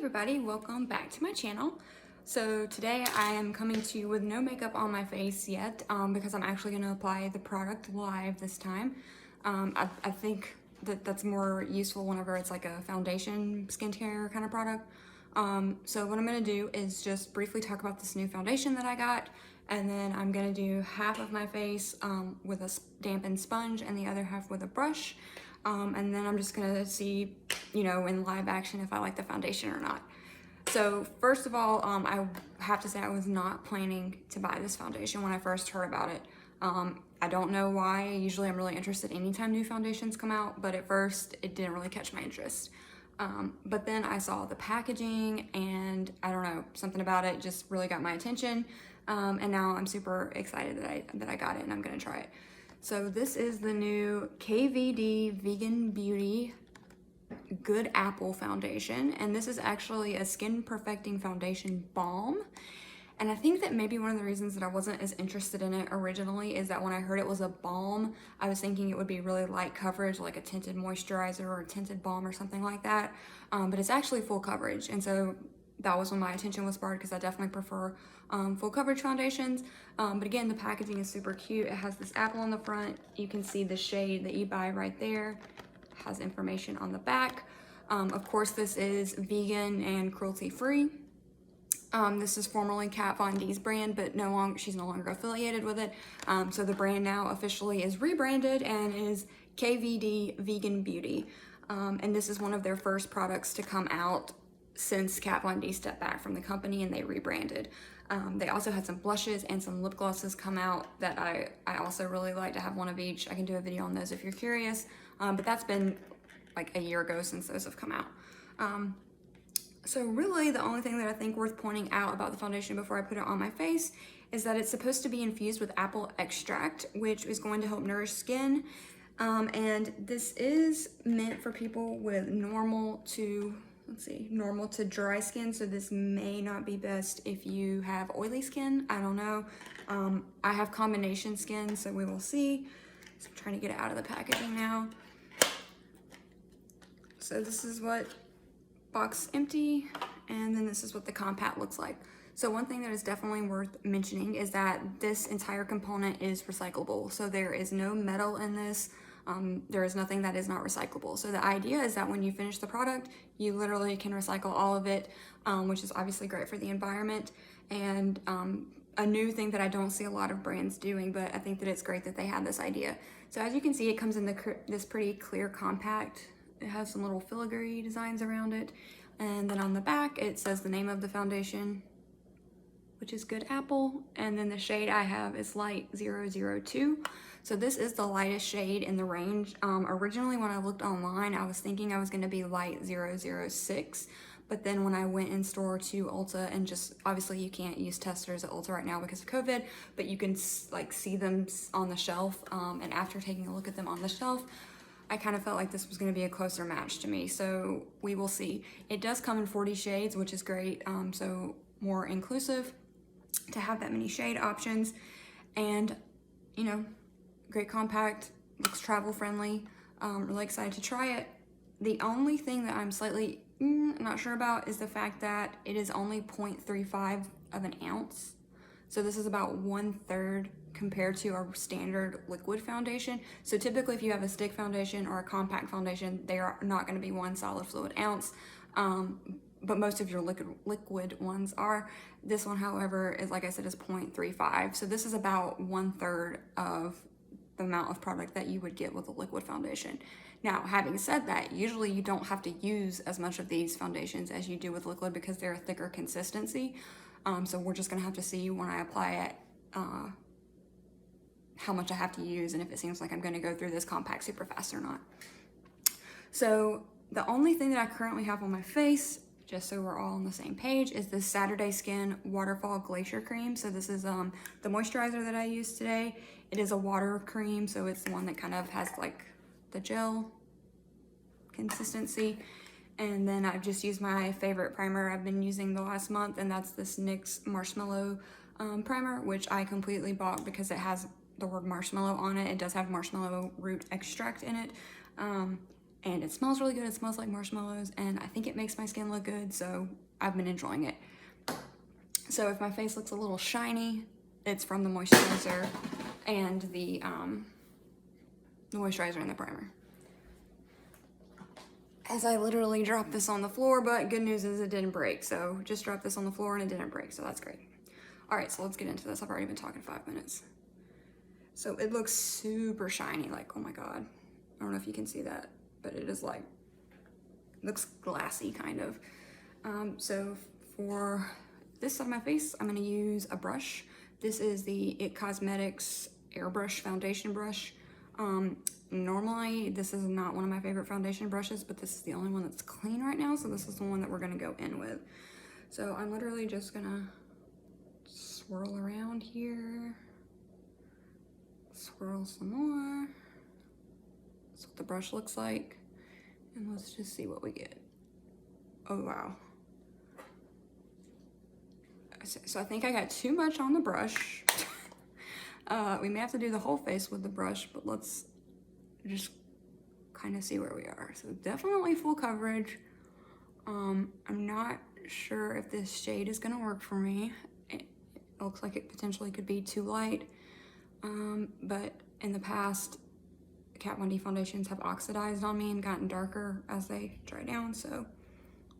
everybody, welcome back to my channel. So today I am coming to you with no makeup on my face yet because I'm actually going to apply the product live this time. I think that's more useful whenever it's like a foundation skincare kind of product. So what I'm going to do is just briefly talk about this new foundation that I got, and then I'm going to do half of my face with a dampened sponge and the other half with a brush. And then I'm just gonna see, in live action if I like the foundation or not. So first of all, I have to say I was not planning to buy this foundation when I first heard about it. I don't know why. Usually I'm really interested anytime new foundations come out, but at first it didn't really catch my interest. But then I saw the packaging and I don't know, something about it just really got my attention. And now I'm super excited that I got it and I'm gonna try it. So this is the new KVD Vegan Beauty Good Apple Foundation, and this is actually a skin perfecting foundation balm. And I think that maybe one of the reasons that I wasn't as interested in it originally is that when I heard it was a balm, I was thinking it would be really light coverage, like a tinted moisturizer or a tinted balm or something like that. But it's actually full coverage, and so that was when my attention was sparked because I definitely prefer full coverage foundations. But again, the packaging is super cute. It has this apple on the front. You can see the shade that you buy right there. It has information on the back. Of course, this is vegan and cruelty-free. This is formerly Kat Von D's brand, but she's no longer affiliated with it. So the brand now officially is rebranded and is KVD Vegan Beauty. And this is one of their first products to come out since Kat Von D stepped back from the company and they rebranded. They also had some blushes and some lip glosses come out that I also really like to have one of each. I can do a video on those if you're curious, but that's been like a year ago since those have come out. So really the only thing that I think worth pointing out about the foundation before I put it on my face is that it's supposed to be infused with apple extract, which is going to help nourish skin. And this is meant for people with normal to dry skin, so this may not be best if you have oily skin. I don't know. I have combination skin, so we will see. So I'm trying to get it out of the packaging now. So this is what box empty, and then this is what the compact looks like. So one thing that is definitely worth mentioning is that this entire component is recyclable. So there is no metal in this. There is nothing that is not recyclable. So the idea is that when you finish the product, you literally can recycle all of it, which is obviously great for the environment. And a new thing that I don't see a lot of brands doing, but I think that it's great that they have this idea. So as you can see, it comes in this pretty clear compact. It has some little filigree designs around it. And then on the back, it says the name of the foundation, which is Good Apple. And then the shade I have is Light 002. So this is the lightest shade in the range. Originally when I looked online, I was thinking I was gonna be Light 006, but then when I went in store to Ulta, and just obviously you can't use testers at Ulta right now because of COVID, but you can like see them on the shelf. And after taking a look at them on the shelf, I kind of felt like this was gonna be a closer match to me. So we will see. It does come in 40 shades, which is great. So more inclusive to have that many shade options. And great compact, looks travel friendly. Really excited to try it. The only thing that I'm slightly not sure about is the fact that it is only 0.35 of an ounce. So this is about 1/3 compared to a standard liquid foundation. So typically if you have a stick foundation or a compact foundation, they are not gonna be one solid fluid ounce. But most of your liquid ones are. This one, however, is, like I said, is 0.35. So this is about 1/3 of the amount of product that you would get with a liquid foundation. Now, having said that, usually you don't have to use as much of these foundations as you do with liquid because they're a thicker consistency. So we're just gonna have to see when I apply it how much I have to use and if it seems like I'm gonna go through this compact super fast or not. So the only thing that I currently have on my face, just so we're all on the same page, is this Saturday Skin Waterfall Glacier Cream. So this is the moisturizer that I used today. It is a water cream, so it's the one that kind of has like the gel consistency. And then I've just used my favorite primer I've been using the last month, and that's this NYX Marshmellow primer, which I completely bought because it has the word marshmallow on it. It does have marshmallow root extract in it. and it smells really good. It smells like marshmallows, and I think it makes my skin look good, so I've been enjoying it. So if my face looks a little shiny, it's from the moisturizer and the moisturizer and the primer. As I literally dropped this on the floor, but good news is it didn't break. So just dropped this on the floor and it didn't break, so that's great. All right, so let's get into this. I've already been talking 5 minutes. So it looks super shiny, like, oh my God. I don't know if you can see that, but it is like, looks glassy kind of. So for this side of my face, I'm gonna use a brush. This is the IT Cosmetics Airbrush Foundation Brush. Normally, this is not one of my favorite foundation brushes, but this is the only one that's clean right now, so this is the one that we're gonna go in with. So I'm literally just gonna swirl around here, swirl some more. That's what the brush looks like, and let's just see what we get. Oh wow. So I think I got too much on the brush. We may have to do the whole face with the brush, but let's just kind of see where we are. So definitely full coverage. I'm not sure if this shade is gonna work for me. It looks like it potentially could be too light. But in the past, Kat Von D foundations have oxidized on me and gotten darker as they dry down, so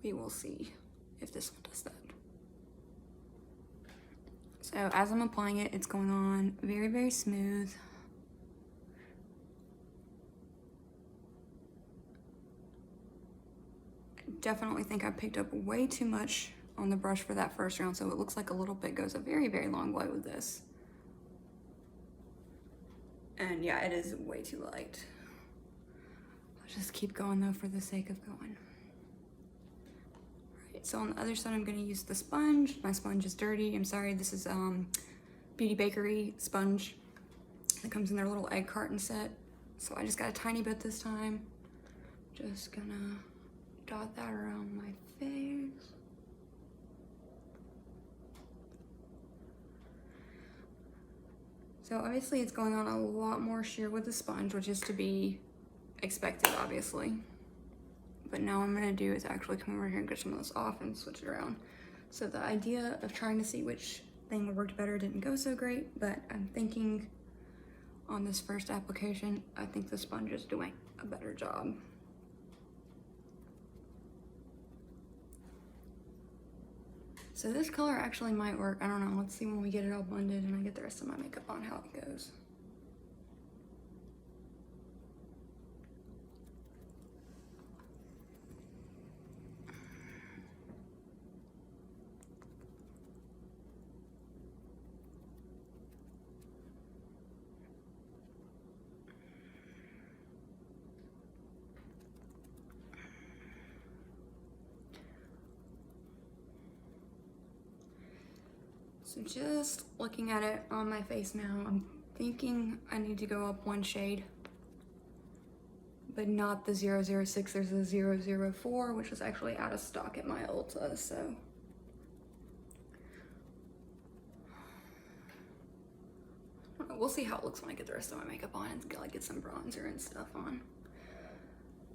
we will see if this one does that. So as I'm applying it, it's going on very, very smooth. I definitely think I picked up way too much on the brush for that first round, so it looks like a little bit goes a very, very long way with this. And yeah, it is way too light. I'll just keep going though for the sake of going. So on the other side, I'm gonna use the sponge. My sponge is dirty. I'm sorry, this is Beauty Bakerie sponge that comes in their little egg carton set. So I just got a tiny bit this time. Just gonna dot that around my face. So obviously it's going on a lot more sheer with the sponge, which is to be expected, obviously. But now what I'm gonna do is actually come over here and get some of this off and switch it around. So the idea of trying to see which thing worked better didn't go so great, but I'm thinking on this first application, I think the sponge is doing a better job. So this color actually might work. I don't know, let's see when we get it all blended and I get the rest of my makeup on how it goes. So just looking at it on my face now, I'm thinking I need to go up one shade, but not the 006, there's a 004, which is actually out of stock at my Ulta, so. We'll see how it looks when I get the rest of my makeup on and get some bronzer and stuff on.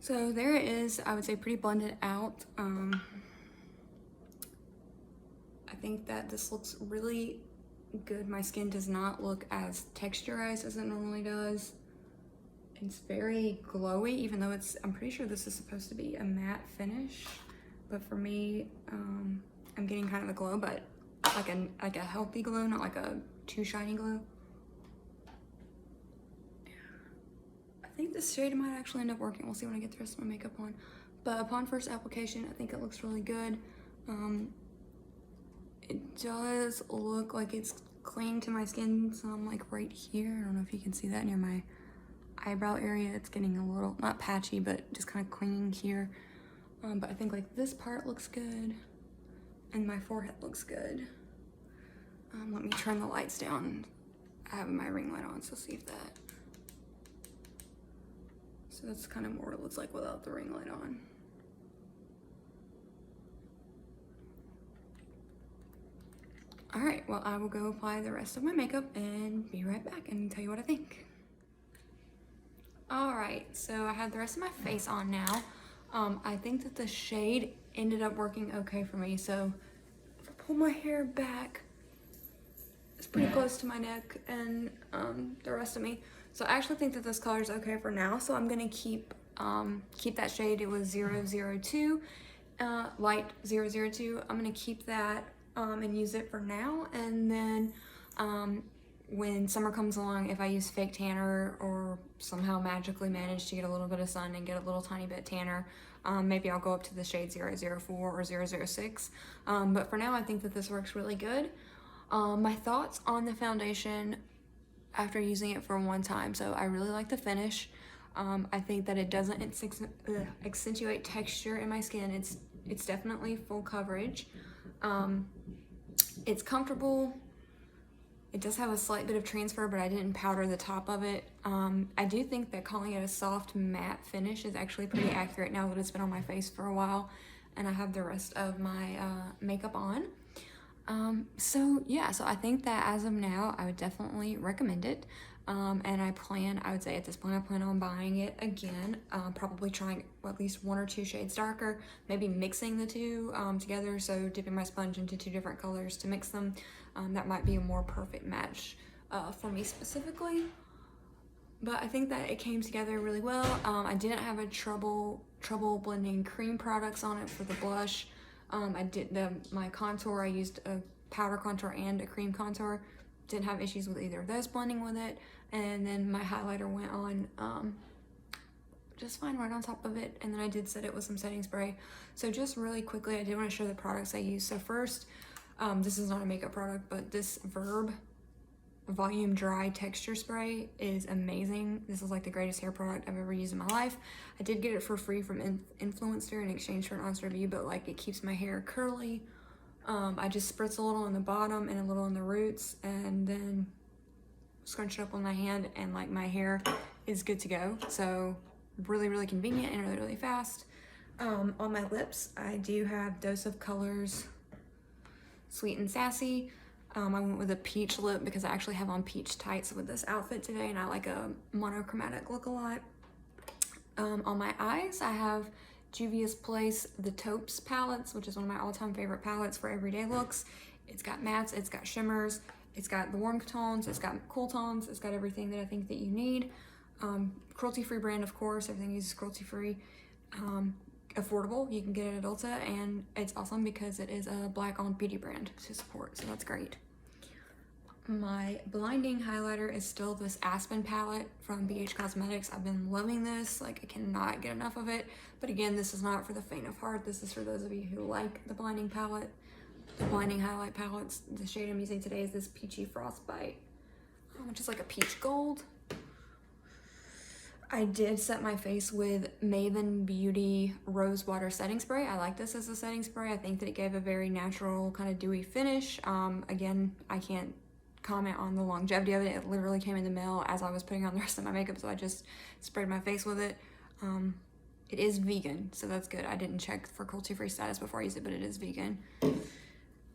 So there it is, I would say pretty blended out. I think that this looks really good. My skin does not look as texturized as it normally does. It's very glowy, even though I'm pretty sure this is supposed to be a matte finish. But for me, I'm getting kind of a glow, but like a healthy glow, not like a too shiny glow. I think this shade might actually end up working. We'll see when I get the rest of my makeup on. But upon first application, I think it looks really good. It does look like it's clinging to my skin some, like right here. I don't know if you can see that near my eyebrow area. It's getting a little, not patchy, but just kind of clinging here. But I think like this part looks good and my forehead looks good. Let me turn the lights down. I have my ring light on, so see if that. So that's kind of more what it looks like without the ring light on. All right, well, I will go apply the rest of my makeup and be right back and tell you what I think. All right, so I have the rest of my face on now. I think that the shade ended up working okay for me. So if I pull my hair back, it's pretty close to my neck and the rest of me. So I actually think that this color is okay for now. So I'm gonna keep that shade. It was 002, light 002. I'm gonna keep that and use it for now. And then when summer comes along, if I use fake tanner or somehow magically manage to get a little bit of sun and get a little tiny bit tanner, maybe I'll go up to the shade 004 or 006. But for now, I think that this works really good. My thoughts on the foundation after using it for one time. So I really like the finish. I think that it doesn't accentuate texture in my skin. It's definitely full coverage. It's comfortable. It does have a slight bit of transfer, but I didn't powder the top of it. I do think that calling it a soft matte finish is actually pretty accurate now that it's been on my face for a while and I have the rest of my makeup on. So yeah, so I think that as of now, I would definitely recommend it. And I would say at this point, I plan on buying it again, probably trying at least 1 or 2 shades darker, maybe mixing the two together. So dipping my sponge into 2 different colors to mix them. That might be a more perfect match for me specifically. But I think that it came together really well. I didn't have a trouble blending cream products on it for the blush. I did my contour, I used a powder contour and a cream contour. Didn't have issues with either of those blending with it. And then my highlighter went on just fine right on top of it. And then I did set it with some setting spray. So just really quickly, I did want to show the products I used. So first, this is not a makeup product, but this Verb Volume Dry Texture Spray is amazing. This is like the greatest hair product I've ever used in my life. I did get it for free from Influencer in exchange for an honest review, but like it keeps my hair curly. I just spritz a little on the bottom and a little on the roots and then scrunch it up on my hand and like my hair is good to go. So really, really convenient and really, really fast. On my lips, I do have Dose of Colors Sweet and Sassy. I went with a peach lip because I actually have on peach tights with this outfit today and I like a monochromatic look a lot. On my eyes, I have Juvia's Place, the Taupes palettes, which is one of my all-time favorite palettes for everyday looks. It's got mattes, it's got shimmers, it's got the warm tones, it's got cool tones, it's got everything that I think that you need. Cruelty-free brand, of course, everything uses cruelty-free. Affordable, you can get it at Ulta, and it's awesome because it is a Black-owned beauty brand to support, so that's great. My blinding highlighter is still this Aspen palette from BH Cosmetics. I've been loving this, like I cannot get enough of it. But again, this is not for the faint of heart. This is for those of you who like the blinding palette, the blinding highlight palettes. The shade I'm using today is this Peachy Frostbite, which is like a peach gold. I did set my face with Maven Beauty Rose Water Setting Spray. I like this as a setting spray. I think that it gave a very natural kind of dewy finish. Again, I can't comment on the longevity of it. It literally came in the mail as I was putting on the rest of my makeup, so I just sprayed my face with it. It is vegan, so that's good. I didn't check for cruelty-free status before I used it, but it is vegan.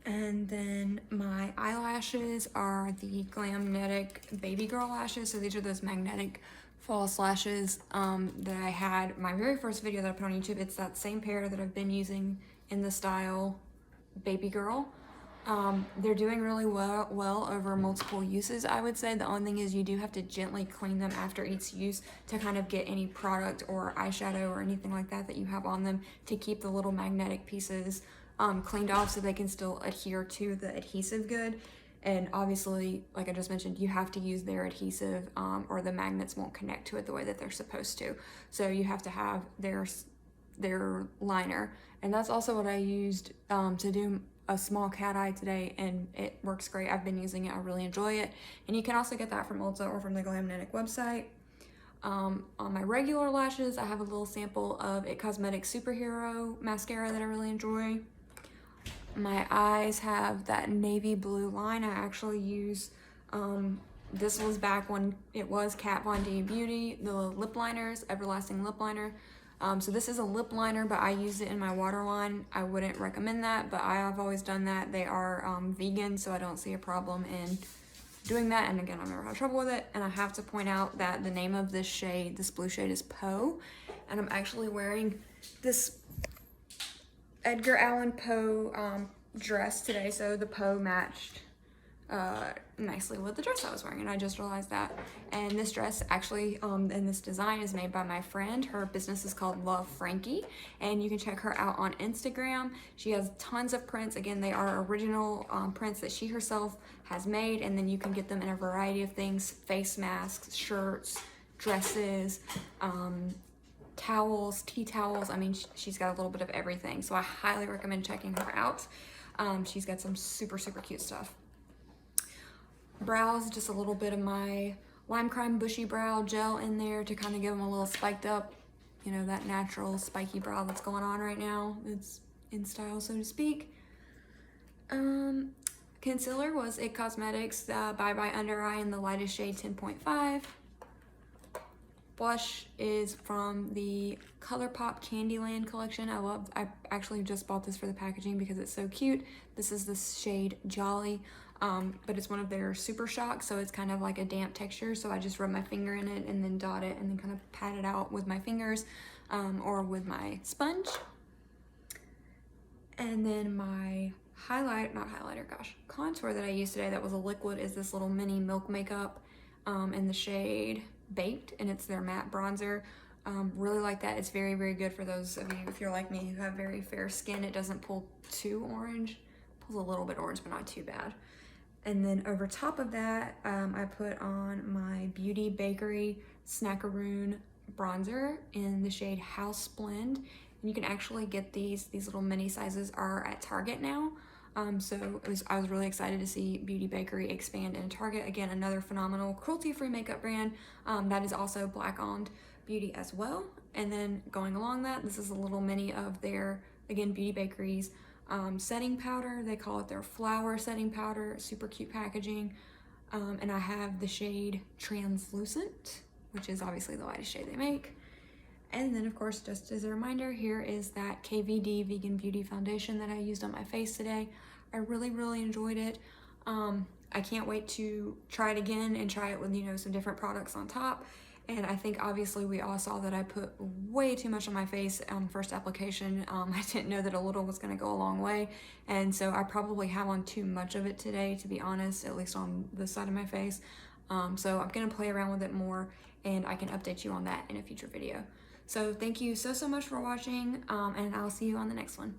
And then my eyelashes are the Glamnetic Baby Girl lashes. So these are those magnetic false lashes that I had my very first video that I put on YouTube. It's that same pair that I've been using in the style Baby Girl. They're doing really well over multiple uses, I would say. The only thing is you do have to gently clean them after each use to kind of get any product or eyeshadow or anything like that that you have on them to keep the little magnetic pieces cleaned off so they can still adhere to the adhesive good. And obviously, like I just mentioned, you have to use their adhesive or the magnets won't connect to it the way that they're supposed to. So you have to have their liner. And that's also what I used to do a small cat eye today, and it works great. I've been using it, I really enjoy it. And you can also get that from Ulta or from the Glamnetic website. On my regular lashes, I have a little sample of It Cosmetics Superhero mascara that I really enjoy. My eyes have that navy blue line. I actually use, this was back when it was Kat Von D Beauty, the lip liners, Everlasting Lip Liner. So this is a lip liner, but I used it in my waterline. I wouldn't recommend that, but I have always done that. They are vegan, so I don't see a problem in doing that, and again, I've never had trouble with it. And I have to point out that the name of this shade, this blue shade, is Poe, and I'm actually wearing this Edgar Allan Poe dress today, so the Poe matched nicely with the dress I was wearing, and I just realized that. And this dress actually, and this design is made by my friend. Her business is called Love Frankie, and you can check her out on Instagram. She has tons of prints. Again, they are original prints that she herself has made, and then you can get them in a variety of things: face masks, shirts, dresses, towels, tea towels. I mean, she's got a little bit of everything, so I highly recommend checking her out. She's got some super cute stuff. Brows, just a little bit of my Lime Crime Bushy Brow Gel in there to kind of give them a little spiked up, you know, that natural spiky brow that's going on right now. It's in style, so to speak. Concealer was It Cosmetics Bye Bye Under Eye in the lightest shade 10.5. Blush is from the ColourPop Candyland collection. I actually just bought this for the packaging because it's so cute. This is the shade Jolly, but it's one of their Super Shock, so it's kind of like a damp texture. So I just rub my finger in it and then dot it and then kind of pat it out with my fingers or with my sponge. And then my contour that I used today that was a liquid is this little mini Milk Makeup in the shade Baked, and it's their matte bronzer. Really like that. It's very good for those of you, if you're like me, who have very fair skin. It doesn't pull too orange. It pulls a little bit orange, but not too bad. And then over top of that, I put on my Beauty Bakerie Snackaroon bronzer in the shade House Blend. And you can actually get these little mini sizes are at Target now. So I was really excited to see Beauty Bakerie expand in Target. Again, another phenomenal cruelty-free makeup brand that is also Black-owned beauty as well. And then going along that, this is a little mini of their, again, Beauty Bakerie's setting powder. They call it their flower setting powder. Super cute packaging. And I have the shade Translucent, which is obviously the lightest shade they make. And then, of course, just as a reminder, here is that KVD Vegan Beauty Foundation that I used on my face today. I really enjoyed it. I can't wait to try it again and try it with, you know, some different products on top. And I think obviously we all saw that I put way too much on my face on first application. I didn't know that a little was going to go a long way. And so I probably have on too much of it today, to be honest, at least on this side of my face. So I'm going to play around with it more, and I can update you on that in a future video. So thank you so much for watching, and I'll see you on the next one.